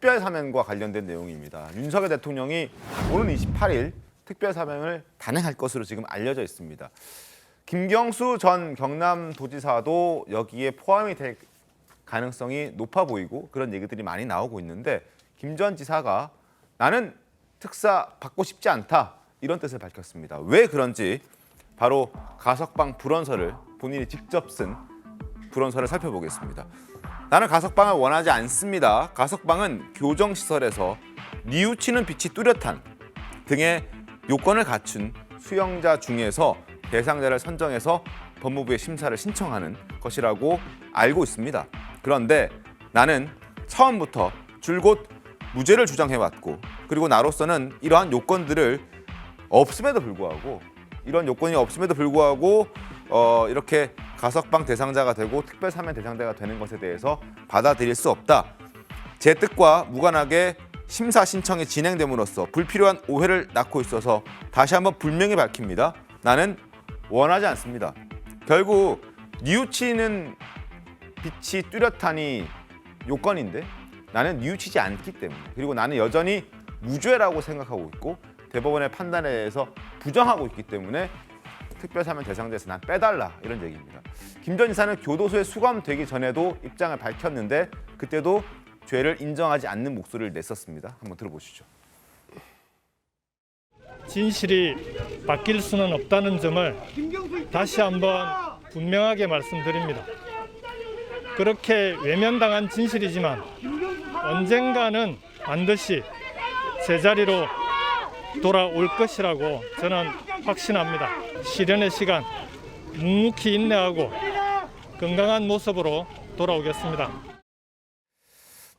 특별사면과 관련된 내용입니다. 윤석열 대통령이 오는 28일 특별사면을 단행할 것으로 지금 알려져 있습니다. 김경수 전 경남도지사도 여기에 포함이 될 가능성이 높아 보이고 그런 얘기들이 많이 나오고 있는데 김 전 지사가 나는 특사 받고 싶지 않다 이런 뜻을 밝혔습니다. 왜 그런지 바로 가석방 불원서를 본인이 직접 쓴 불원서를 살펴보겠습니다. 나는 가석방을 원하지 않습니다. 가석방은 교정시설에서 뉘우치는 빛이 뚜렷한 등의 요건을 갖춘 수용자 중에서 대상자를 선정해서 법무부에 심사를 신청하는 것이라고 알고 있습니다. 그런데 나는 처음부터 줄곧 무죄를 주장해왔고 그리고 나로서는 이러한 요건들을 없음에도 불구하고 이런 요건이 없음에도 불구하고 이렇게 가석방 대상자가 되고 특별사면 대상자가 되는 것에 대해서 받아들일 수 없다. 제 뜻과 무관하게 심사 신청이 진행됨으로써 불필요한 오해를 낳고 있어서 다시 한번 분명히 밝힙니다. 나는 원하지 않습니다. 결국 뉘우치는 빛이 뚜렷하니 요건인데 나는 뉘우치지 않기 때문에 그리고 나는 여전히 무죄라고 생각하고 있고 대법원의 판단에 대해서 부정하고 있기 때문에 특별사면 대상자에서 난 빼달라 이런 얘기입니다. 김 전 지사는 교도소에 수감되기 전에도 입장을 밝혔는데 그때도 죄를 인정하지 않는 목소리를 냈었습니다. 한번 들어보시죠. 진실이 바뀔 수는 없다는 점을 다시 한번 분명하게 말씀드립니다. 그렇게 외면당한 진실이지만 언젠가는 반드시 제자리로 돌아올 것이라고 저는 확신합니다. 시련의 시간 묵묵히 인내하고 건강한 모습으로 돌아오겠습니다.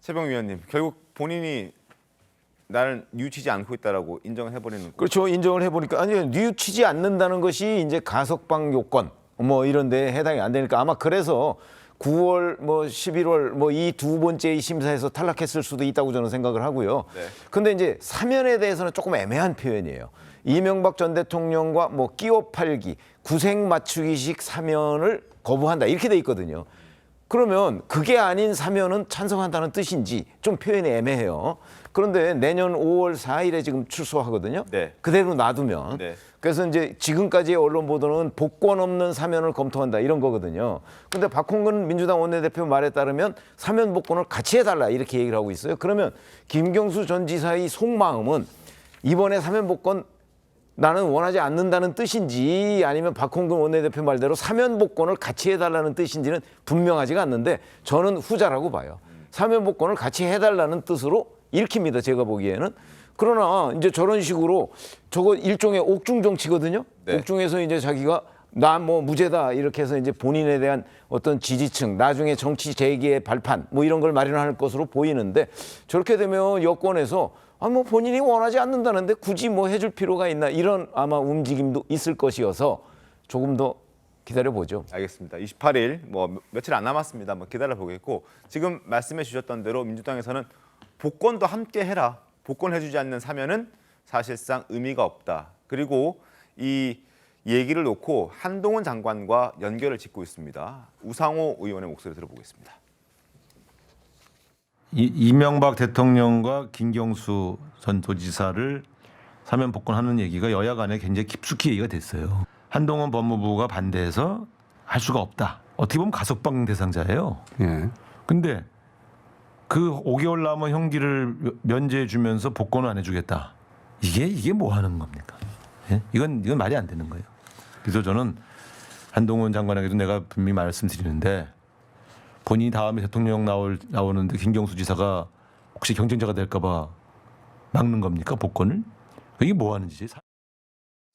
최병 위원님, 결국 본인이 나는 뉘우치지 않고 있다라고 인정을 해버리는 그렇죠. 인정을 해보니까 아니 뉘우치지 않는다는 것이 이제 가석방 요건 뭐 이런 데 해당이 안 되니까 아마 그래서 9월 뭐 11월 뭐 이 두 번째 심사에서 탈락했을 수도 있다고 저는 생각을 하고요. 네. 근데 이제 사면에 대해서는 조금 애매한 표현이에요. 이명박 전 대통령과 뭐 끼워 팔기, 구색 맞추기식 사면을 거부한다 이렇게 돼 있거든요. 그러면 그게 아닌 사면은 찬성한다는 뜻인지 좀 표현이 애매해요. 그런데 내년 5월 4일에 지금 출소하거든요. 네. 그대로 놔두면. 네. 그래서 이제 지금까지의 언론 보도는 복권 없는 사면을 검토한다 이런 거거든요. 근데 박홍근 민주당 원내대표 말에 따르면 사면 복권을 같이 해달라 이렇게 얘기를 하고 있어요. 그러면 김경수 전 지사의 속마음은 이번에 사면 복권 나는 원하지 않는다는 뜻인지 아니면 박홍근 원내대표 말대로 사면 복권을 같이 해달라는 뜻인지는 분명하지가 않는데 저는 후자라고 봐요. 사면 복권을 같이 해달라는 뜻으로 읽힙니다. 제가 보기에는. 그러나 이제 저런 식으로 저거 일종의 옥중 정치거든요. 네. 옥중에서 이제 자기가 나 뭐 무죄다 이렇게 해서 이제 본인에 대한 어떤 지지층 나중에 정치 재기의 발판 뭐 이런 걸 마련할 것으로 보이는데 저렇게 되면 여권에서 뭐 본인이 원하지 않는다는데 굳이 뭐 해줄 필요가 있나 이런 아마 움직임도 있을 것이어서 조금 더 기다려보죠. 알겠습니다. 28일 뭐 며칠 안 남았습니다. 한번 기다려보겠고 지금 말씀해 주셨던 대로 민주당에서는 복권도 함께 해라. 복권해주지 않는 사면은 사실상 의미가 없다. 그리고 이 얘기를 놓고 한동훈 장관과 연결을 짓고 있습니다. 우상호 의원의 목소리 들어보겠습니다. 이명박 대통령과 김경수 전 도지사를 사면 복권하는 얘기가 여야 간에 굉장히 깊숙이 얘기가 됐어요. 한동훈 법무부가 반대해서 할 수가 없다. 어떻게 보면 가석방 대상자예요. 예. 근데 그 5개월 남은 형기를 면제해 주면서 복권을 안 해주겠다. 이게 뭐 하는 겁니까? 예? 이건 말이 안 되는 거예요. 그래서 저는 한동훈 장관에게도 내가 분명히 말씀드리는데 본인이 다음에 대통령 나오는데 김경수 지사가 혹시 경쟁자가 될까 봐 막는 겁니까? 복권을? 이게 뭐 하는 짓이에요?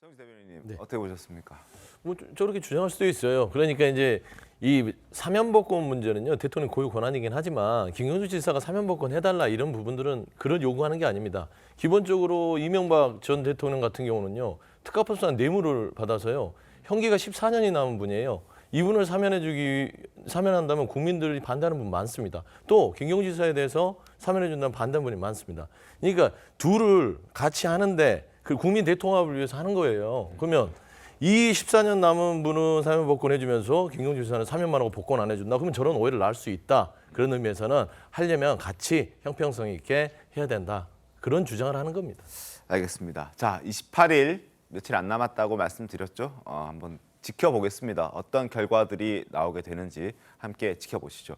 정지 대변인님 네. 어떻게 보셨습니까? 뭐 저렇게 주장할 수도 있어요. 그러니까 이제 이 사면복권 문제는요 대통령 고유 권한이긴 하지만 김경수 지사가 사면복권 해달라 이런 부분들은 그런 요구하는 게 아닙니다. 기본적으로 이명박 전 대통령 같은 경우는요 특가법상 뇌물을 받아서요 형기가 14년이 남은 분이에요. 이분을 사면한다면 국민들이 반대하는 분 많습니다. 또 김경수 지사에 대해서 사면해준다면 반대하는 분이 많습니다. 그러니까 둘을 같이 하는데 그 국민 대통합을 위해서 하는 거예요. 그러면 이 14년 남은 분은 사면 복권 해주면서 김경수 지사는 사면만 하고 복권 안 해준다. 그러면 저런 오해를 낳을 수 있다. 그런 의미에서는 하려면 같이 형평성 있게 해야 된다. 그런 주장을 하는 겁니다. 알겠습니다. 자, 28일 며칠 안 남았다고 말씀드렸죠. 한번 지켜보겠습니다. 어떤 결과들이 나오게 되는지 함께 지켜보시죠.